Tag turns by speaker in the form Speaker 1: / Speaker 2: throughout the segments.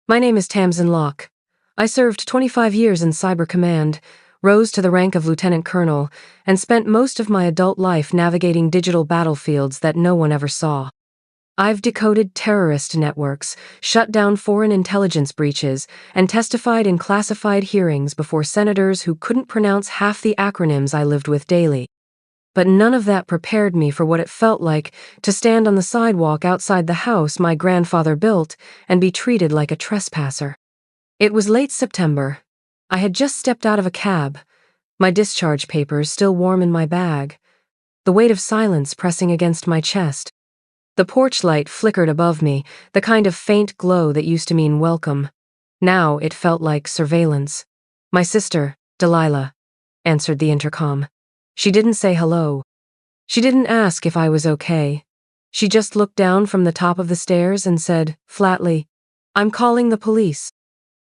Speaker 1: My name is Tamsin Locke. I served 25 years in Cyber Command, rose to the rank of Lieutenant Colonel, and spent most of my adult life navigating digital battlefields that no one ever saw. I've decoded terrorist networks, shut down foreign intelligence breaches, and testified in classified hearings before senators who couldn't pronounce half the acronyms I lived with daily. But none of that prepared me for what it felt like to stand on the sidewalk outside the house my grandfather built and be treated like a trespasser. It was late September. I had just stepped out of a cab, my discharge papers still warm in my bag, the weight of silence pressing against my chest. The porch light flickered above me, the kind of faint glow that used to mean welcome. Now it felt like surveillance. My sister, Delilah, answered the intercom. She didn't say hello. She didn't ask if I was okay. She just looked down from the top of the stairs and said, flatly, "I'm calling the police."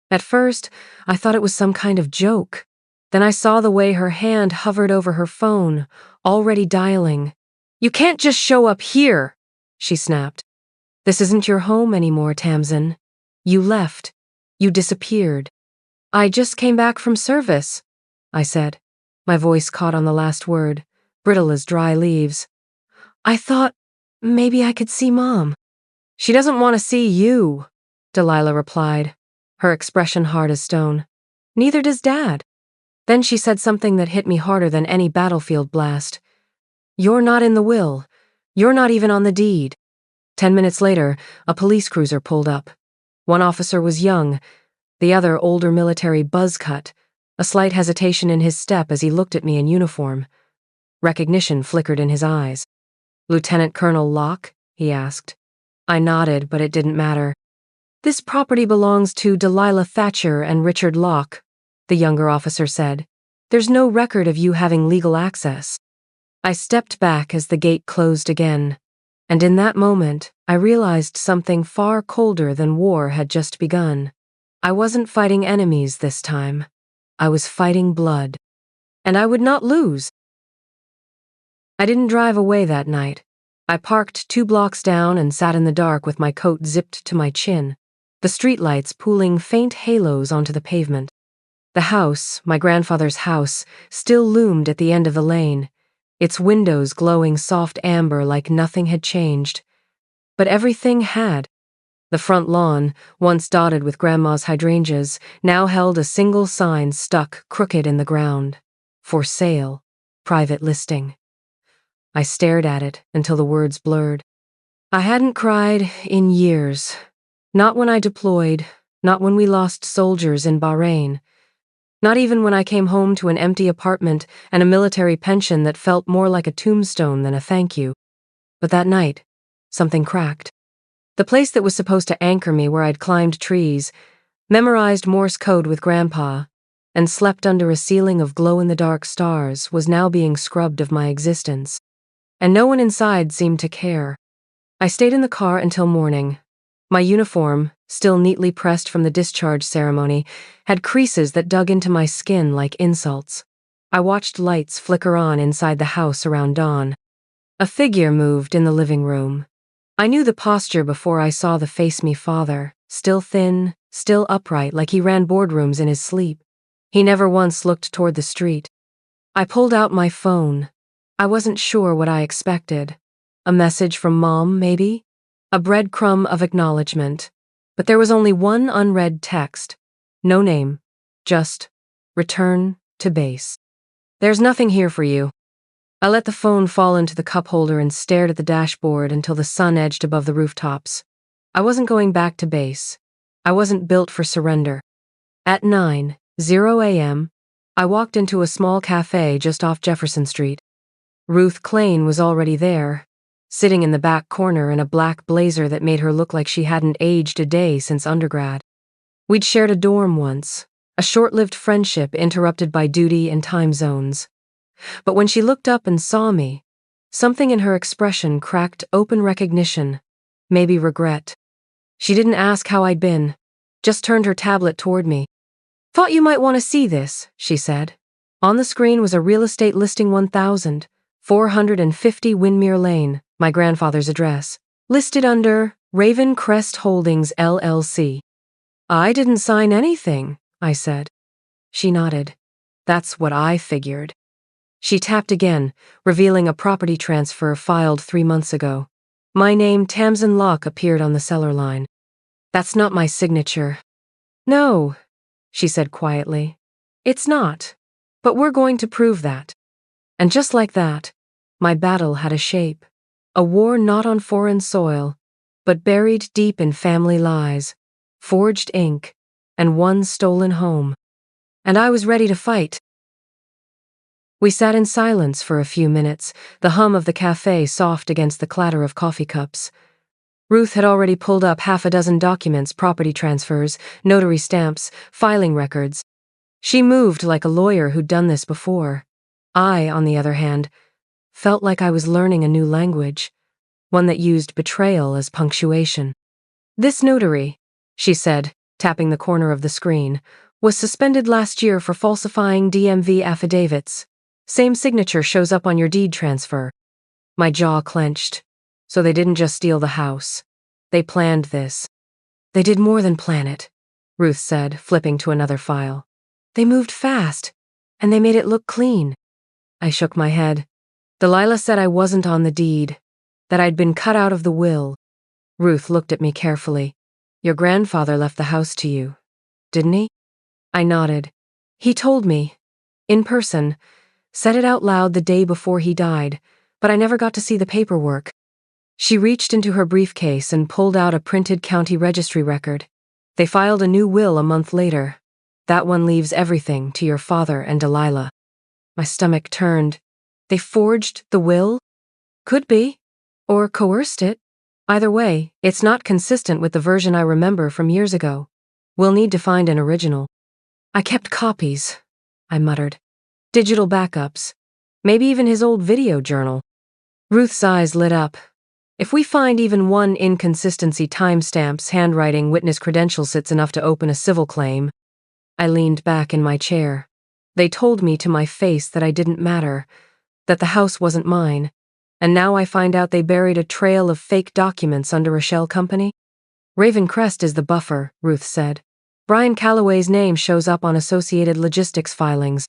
Speaker 1: At first, I thought it was some kind of joke. Then I saw the way her hand hovered over her phone, already dialing. "You can't just show up here," she snapped. "This isn't your home anymore, Tamsin. You left. You disappeared." "I just came back from service," I said. My voice caught on the last word, brittle as dry leaves. "I thought maybe I could see Mom." "She doesn't want to see you," Delilah replied, her expression hard as stone. "Neither does Dad." Then she said something that hit me harder than any battlefield blast. "You're not in the will. You're not even on the deed." 10 minutes later, a police cruiser pulled up. One officer was young, the other older military buzz cut, a slight hesitation in his step as he looked at me in uniform. Recognition flickered in his eyes. "Lieutenant Colonel Locke?" he asked. I nodded, but it didn't matter. "This property belongs to Delilah Thatcher and Richard Locke," the younger officer said. "There's no record of you having legal access." I stepped back as the gate closed again, and in that moment, I realized something far colder than war had just begun. I wasn't fighting enemies this time. I was fighting blood. And I would not lose. I didn't drive away that night. I parked 2 blocks down and sat in the dark with my coat zipped to my chin, the streetlights pooling faint halos onto the pavement. The house, my grandfather's house, still loomed at the end of the lane, its windows glowing soft amber like nothing had changed. But everything had. The front lawn, once dotted with Grandma's hydrangeas, now held a single sign stuck crooked in the ground. For sale. Private listing. I stared at it until the words blurred. I hadn't cried in years. Not when I deployed, not when we lost soldiers in Bahrain. Not even when I came home to an empty apartment and a military pension that felt more like a tombstone than a thank you. But that night, something cracked. The place that was supposed to anchor me where I'd climbed trees, memorized Morse code with Grandpa, and slept under a ceiling of glow-in-the-dark stars was now being scrubbed of my existence. And no one inside seemed to care. I stayed in the car until morning. My uniform, still neatly pressed from the discharge ceremony, had creases that dug into my skin like insults. I watched lights flicker on inside the house around dawn. A figure moved in the living room. I knew the posture before I saw the face-me father, still thin, still upright like he ran boardrooms in his sleep. He never once looked toward the street. I pulled out my phone. I wasn't sure what I expected. A message from Mom, maybe? A breadcrumb of acknowledgement. But there was only one unread text. No name. Just, return to base. "There's nothing here for you." I let the phone fall into the cup holder and stared at the dashboard until the sun edged above the rooftops. I wasn't going back to base. I wasn't built for surrender. At 9:00 a.m., I walked into a small cafe just off Jefferson Street. Ruth Klain was already there, sitting in the back corner in a black blazer that made her look like she hadn't aged a day since undergrad. We'd shared a dorm once, a short-lived friendship interrupted by duty and time zones. But when she looked up and saw me, something in her expression cracked open recognition, maybe regret. She didn't ask how I'd been, just turned her tablet toward me. "Thought you might want to see this," she said. On the screen was a real estate listing 450 Windmere Lane, my grandfather's address, listed under Raven Crest Holdings LLC. I didn't sign anything, I said. She nodded. That's what I figured. She tapped again, revealing a property transfer filed 3 months ago. My name, Tamsin Locke, appeared on the seller line. That's not my signature. No, she said quietly. It's not. But we're going to prove that. And just like that, my battle had a shape. A war not on foreign soil, but buried deep in family lies, forged ink, and one stolen home. And I was ready to fight. We sat in silence for a few minutes, the hum of the cafe soft against the clatter of coffee cups. Ruth had already pulled up 6 documents, property transfers, notary stamps, filing records. She moved like a lawyer who'd done this before. I, on the other hand, felt like I was learning a new language, one that used betrayal as punctuation. This notary, she said, tapping the corner of the screen, was suspended last year for falsifying DMV affidavits. Same signature shows up on your deed transfer. My jaw clenched. So they didn't just steal the house. They planned this. They did more than plan it, Ruth said, flipping to another file. They moved fast, and they made it look clean. I shook my head. Delilah said I wasn't on the deed, that I'd been cut out of the will. Ruth looked at me carefully. Your grandfather left the house to you, didn't he? I nodded. He told me, in person, said it out loud the day before he died, but I never got to see the paperwork. She reached into her briefcase and pulled out a printed county registry record. They filed a new will a month later. That one leaves everything to your father and Delilah. My stomach turned. They forged the will? Could be. Or coerced it. Either way, it's not consistent with the version I remember from years ago. We'll need to find an original. I kept copies, I muttered. Digital backups. Maybe even his old video journal. Ruth's eyes lit up. If we find even one inconsistency, timestamps, handwriting, witness credentials, it's enough to open a civil claim. I leaned back in my chair. They told me to my face that I didn't matter, that the house wasn't mine, and now I find out they buried a trail of fake documents under a shell company? Raven Crest is the buffer, Ruth said. Brian Calloway's name shows up on associated logistics filings.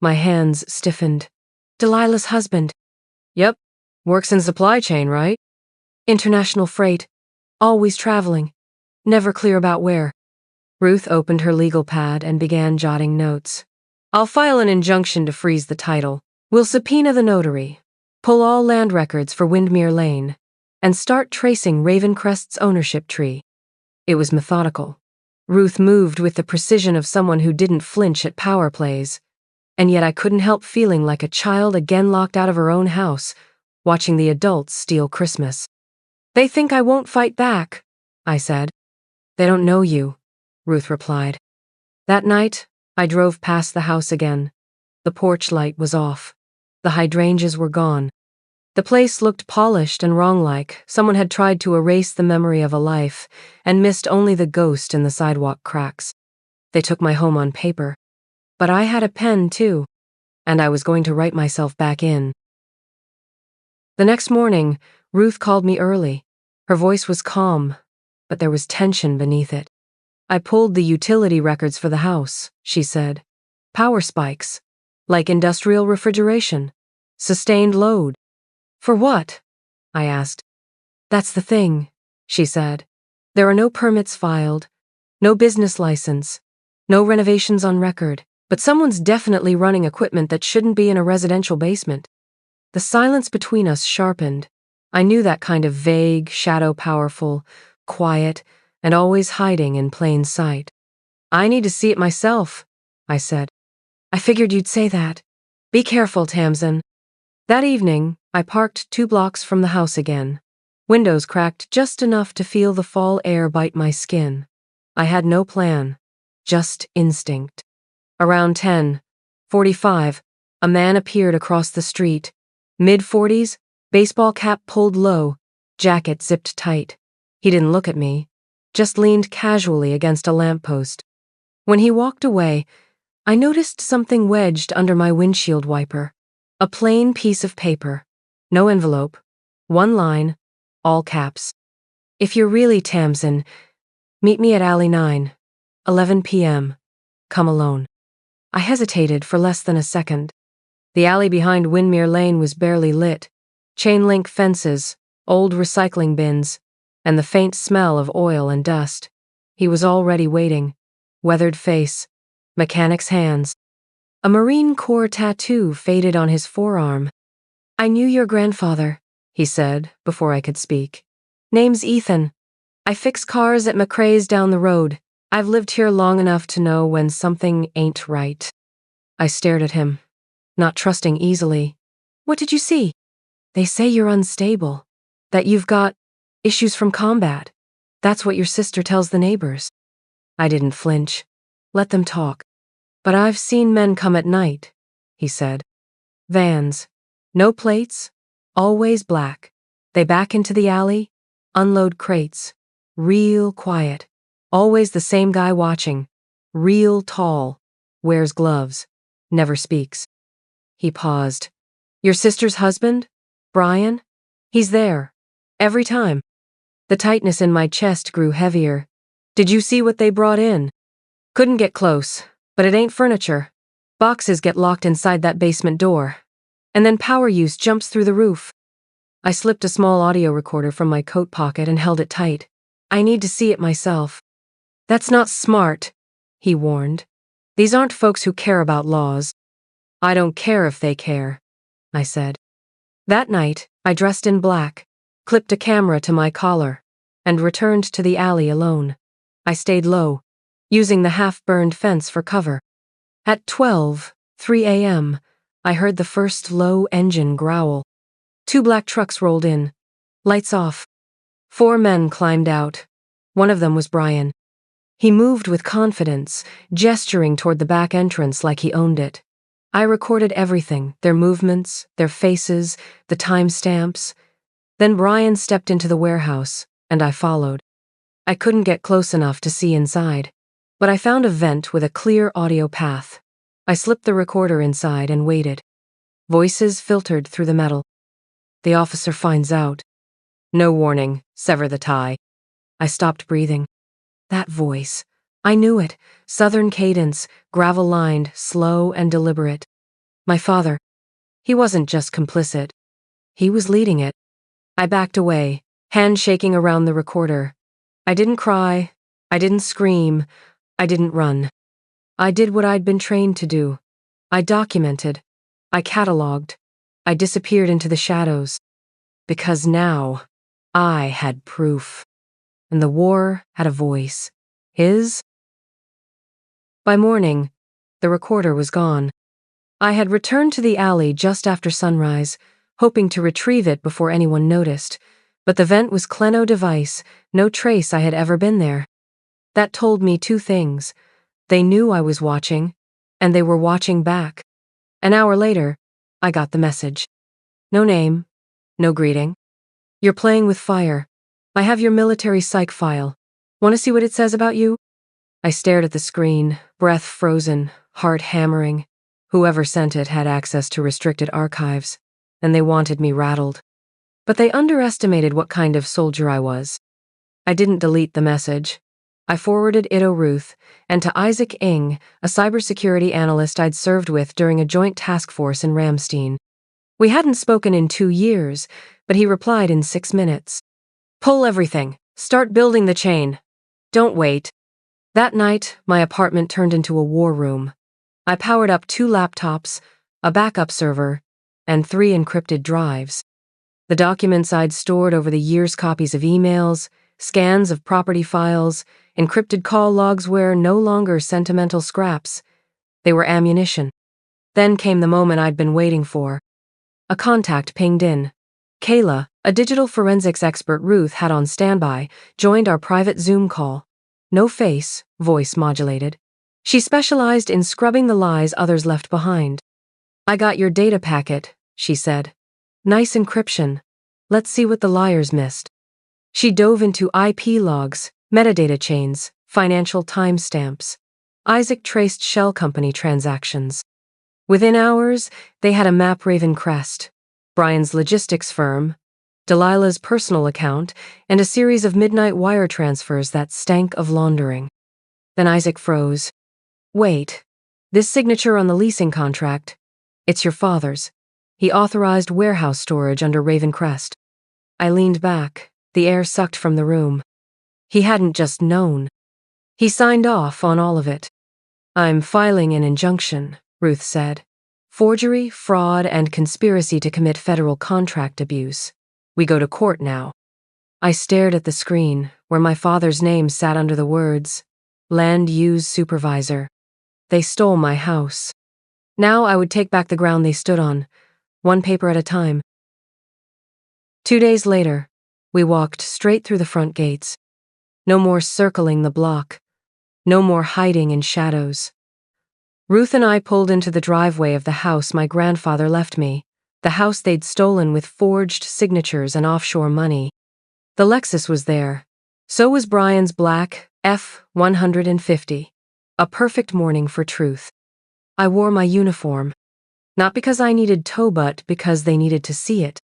Speaker 1: My hands stiffened. Delilah's husband. Yep. Works in supply chain, right? International freight. Always traveling. Never clear about where. Ruth opened her legal pad and began jotting notes. I'll file an injunction to freeze the title. We'll subpoena the notary. Pull all land records for Windmere Lane. And start tracing Ravencrest's ownership tree. It was methodical. Ruth moved with the precision of someone who didn't flinch at power plays. And yet I couldn't help feeling like a child again locked out of her own house, watching the adults steal Christmas. They think I won't fight back, I said. They don't know you, Ruth replied. That night, I drove past the house again. The porch light was off. The hydrangeas were gone. The place looked polished and wrong-like. Someone had tried to erase the memory of a life and missed only the ghost in the sidewalk cracks. They took my home on paper. But I had a pen, too, and I was going to write myself back in. The next morning, Ruth called me early. Her voice was calm, but there was tension beneath it. I pulled the utility records for the house, she said. Power spikes, like industrial refrigeration. Sustained load. For what? I asked. That's the thing, she said. There are no permits filed, no business license, no renovations on record, but someone's definitely running equipment that shouldn't be in a residential basement. The silence between us sharpened. I knew that kind of vague, shadow-powerful, quiet, and always hiding in plain sight. I need to see it myself, I said. I figured you'd say that. Be careful, Tamsin. That evening, I parked 2 blocks from the house again. Windows cracked just enough to feel the fall air bite my skin. I had no plan, just instinct. Around 10:45, a man appeared across the street. Mid-40s, baseball cap pulled low, jacket zipped tight. He didn't look at me, just leaned casually against a lamppost. When he walked away, I noticed something wedged under my windshield wiper. A plain piece of paper. No envelope. 1 line, all caps. If you're really Tamsin, meet me at Alley 9. 11 p.m. Come alone. I hesitated for less than a second. The alley behind Windmere Lane was barely lit. Chain-link fences, old recycling bins, and the faint smell of oil and dust. He was already waiting. Weathered face, mechanic's hands. A Marine Corps tattoo faded on his forearm. "I knew your grandfather," he said before I could speak. "Name's Ethan. I fix cars at McRae's down the road. I've lived here long enough to know when something ain't right." I stared at him, not trusting easily. "What did you see?" "They say you're unstable, that you've got issues from combat. That's what your sister tells the neighbors." I didn't flinch. Let them talk. "But I've seen men come at night," he said. "Vans. No plates. Always black. They back into the alley, unload crates. Real quiet. Always the same guy watching. Real tall. Wears gloves. Never speaks." He paused. "Your sister's husband? Brian? He's there. Every time." The tightness in my chest grew heavier. "Did you see what they brought in?" "Couldn't get close, but it ain't furniture. Boxes get locked inside that basement door. And then power use jumps through the roof." I slipped a small audio recorder from my coat pocket and held it tight. "I need to see it myself." "That's not smart," he warned. "These aren't folks who care about laws." "I don't care if they care," I said. That night, I dressed in black, clipped a camera to my collar, and returned to the alley alone. I stayed low, using the half-burned fence for cover. At 3 a.m., I heard the first low engine growl. 2 black trucks rolled in. Lights off. 4 men climbed out. One of them was Brian. He moved with confidence, gesturing toward the back entrance like he owned it. I recorded everything, their movements, their faces, the timestamps. Then Brian stepped into the warehouse, and I followed. I couldn't get close enough to see inside, but I found a vent with a clear audio path. I slipped the recorder inside and waited. Voices filtered through the metal. "The officer finds out. No warning, sever the tie." I stopped breathing. That voice. I knew it. Southern cadence, gravel-lined, slow and deliberate. My father. He wasn't just complicit. He was leading it. I backed away, hand shaking around the recorder. I didn't cry. I didn't scream. I didn't run. I did what I'd been trained to do. I documented. I cataloged. I disappeared into the shadows. Because now, I had proof. And the war had a voice. His? By morning, the recorder was gone. I had returned to the alley just after sunrise, hoping to retrieve it before anyone noticed, but the vent was Kleno device, no trace I had ever been there. That told me 2 things. They knew I was watching, and they were watching back. An hour later, I got the message. No name, no greeting. "You're playing with fire. I have your military psych file. Want to see what it says about you?" I stared at the screen, breath frozen, heart hammering. Whoever sent it had access to restricted archives, and they wanted me rattled. But they underestimated what kind of soldier I was. I didn't delete the message. I forwarded it to Ruth and to Isaac Ng, a cybersecurity analyst I'd served with during a joint task force in Ramstein. We hadn't spoken in 2 years, but he replied in 6 minutes. "Pull everything. Start building the chain. Don't wait." That night, my apartment turned into a war room. I powered up 2 laptops, a backup server, and 3 encrypted drives. The documents I'd stored over the years, copies of emails, scans of property files, encrypted call logs were no longer sentimental scraps. They were ammunition. Then came the moment I'd been waiting for. A contact pinged in. Kayla, a digital forensics expert Ruth had on standby, joined our private Zoom call. No face, voice modulated. She specialized in scrubbing the lies others left behind. "I got your data packet," she said. "Nice encryption. Let's see what the liars missed." She dove into IP logs, metadata chains, financial timestamps. Isaac traced shell company transactions. Within hours, they had a MapRaven crest, Brian's logistics firm, Delilah's personal account, and a series of midnight wire transfers that stank of laundering. Then Isaac froze. Wait. This signature on the leasing contract. It's your father's. He authorized warehouse storage under Ravencrest. I leaned back, the air sucked from the room. He hadn't just known. He signed off on all of it. I'm filing an injunction, Ruth said. Forgery, fraud, and conspiracy to commit federal contract abuse. We go to court now. I stared at the screen, where my father's name sat under the words, Land Use Supervisor. They stole my house. Now I would take back the ground they stood on, one paper at a time. 2 days later, we walked straight through the front gates. No more circling the block. No more hiding in shadows. Ruth and I pulled into the driveway of the house my grandfather left me, the house they'd stolen with forged signatures and offshore money. The Lexus was there. So was Brian's black F-150. A perfect morning for truth. I wore my uniform. Not because I needed tow, but because they needed to see it.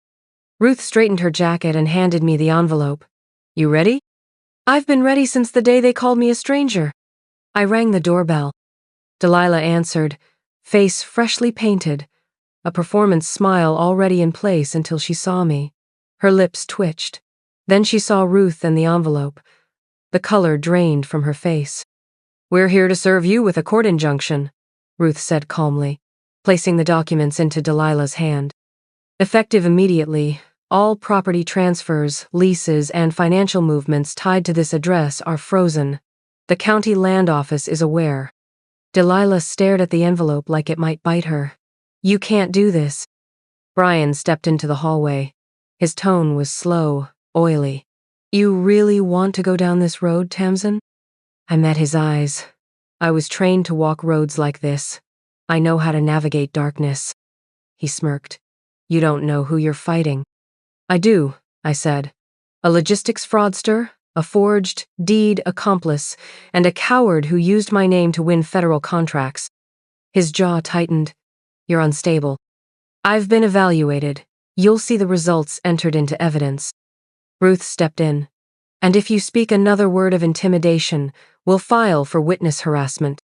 Speaker 1: Ruth straightened her jacket and handed me the envelope. You ready? I've been ready since the day they called me a stranger. I rang the doorbell. Delilah answered, face freshly painted, a performance smile already in place until she saw me. Her lips twitched. Then she saw Ruth and the envelope. The color drained from her face. We're here to serve you with a court injunction, Ruth said calmly, placing the documents into Delilah's hand. Effective immediately, all property transfers, leases, and financial movements tied to this address are frozen. The county land office is aware. Delilah stared at the envelope like it might bite her. You can't do this. Brian stepped into the hallway. His tone was slow, oily. You really want to go down this road, Tamsin? I met his eyes. I was trained to walk roads like this. I know how to navigate darkness. He smirked. You don't know who you're fighting. I do, I said. A logistics fraudster, a forged deed accomplice, and a coward who used my name to win federal contracts. His jaw tightened. You're unstable. I've been evaluated. You'll see the results entered into evidence. Ruth stepped in. And if you speak another word of intimidation, we'll file for witness harassment.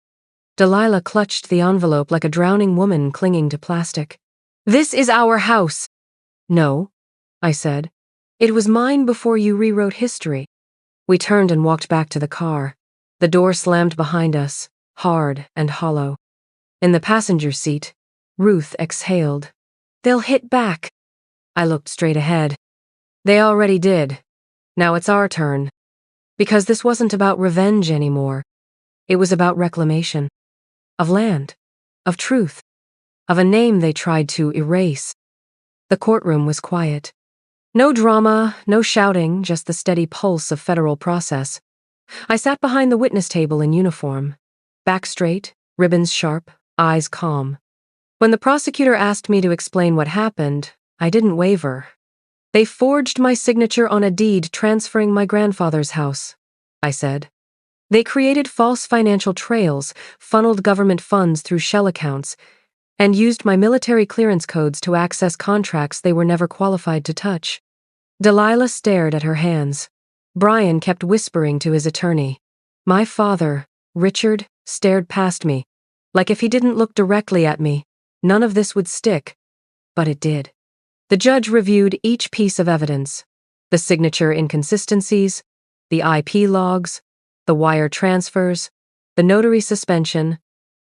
Speaker 1: Delilah clutched the envelope like a drowning woman clinging to plastic. This is our house. No, I said. It was mine before you rewrote history. We turned and walked back to the car. The door slammed behind us, hard and hollow. In the passenger seat, Ruth exhaled. They'll hit back. I looked straight ahead. They already did. Now it's our turn. Because this wasn't about revenge anymore. It was about reclamation. Of land. Of truth. Of a name they tried to erase. The courtroom was quiet. No drama, no shouting, just the steady pulse of federal process. I sat behind the witness table in uniform. Back straight, ribbons sharp, eyes calm. When the prosecutor asked me to explain what happened, I didn't waver. They forged my signature on a deed transferring my grandfather's house, I said. They created false financial trails, funneled government funds through shell accounts, and used my military clearance codes to access contracts they were never qualified to touch. Delilah stared at her hands. Brian kept whispering to his attorney. My father, Richard, stared past me. Like if he didn't look directly at me, none of this would stick. But it did. The judge reviewed each piece of evidence. The signature inconsistencies, the IP logs, the wire transfers, the notary suspension,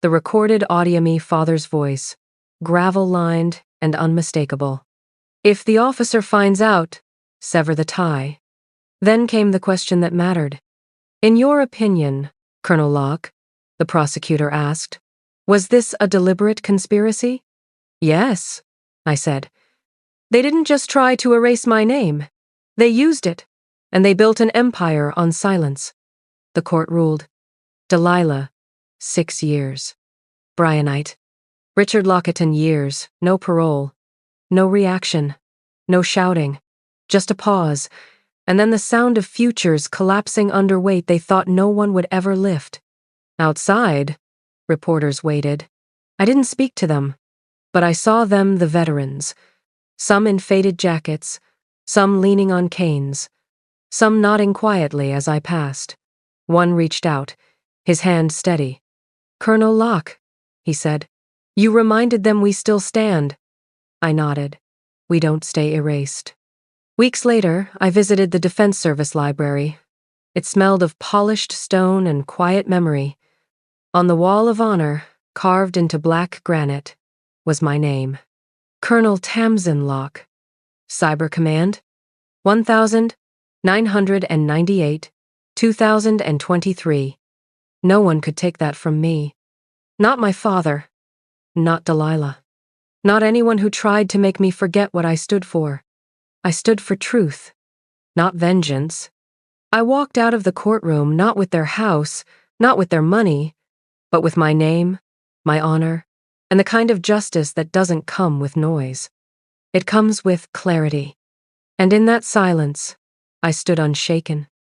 Speaker 1: the recorded audio father's voice, gravel-lined and unmistakable. If the officer finds out, sever the tie. Then came the question that mattered. In your opinion, Colonel Locke, the prosecutor asked, was this a deliberate conspiracy? Yes, I said. They didn't just try to erase my name. They used it, and they built an empire on silence. The court ruled. Delilah, 6 years. Brianite. Richard Locketton, years, no parole. No reaction. No shouting. Just a pause, and then the sound of futures collapsing under weight they thought no one would ever lift. Outside, reporters waited. I didn't speak to them, but I saw them, the veterans. Some in faded jackets, some leaning on canes, some nodding quietly as I passed. One reached out, his hand steady. "Colonel Locke," he said. "You reminded them we still stand." I nodded. We don't stay erased. Weeks later, I visited the Defense Service Library. It smelled of polished stone and quiet memory. On the Wall of Honor, carved into black granite, was my name. Colonel Tamsin Locke. Cyber Command, 1998, 2023. No one could take that from me. Not my father. Not Delilah. Not anyone who tried to make me forget what I stood for. I stood for truth, not vengeance. I walked out of the courtroom not with their house, not with their money, but with my name, my honor, and the kind of justice that doesn't come with noise. It comes with clarity. And in that silence, I stood unshaken.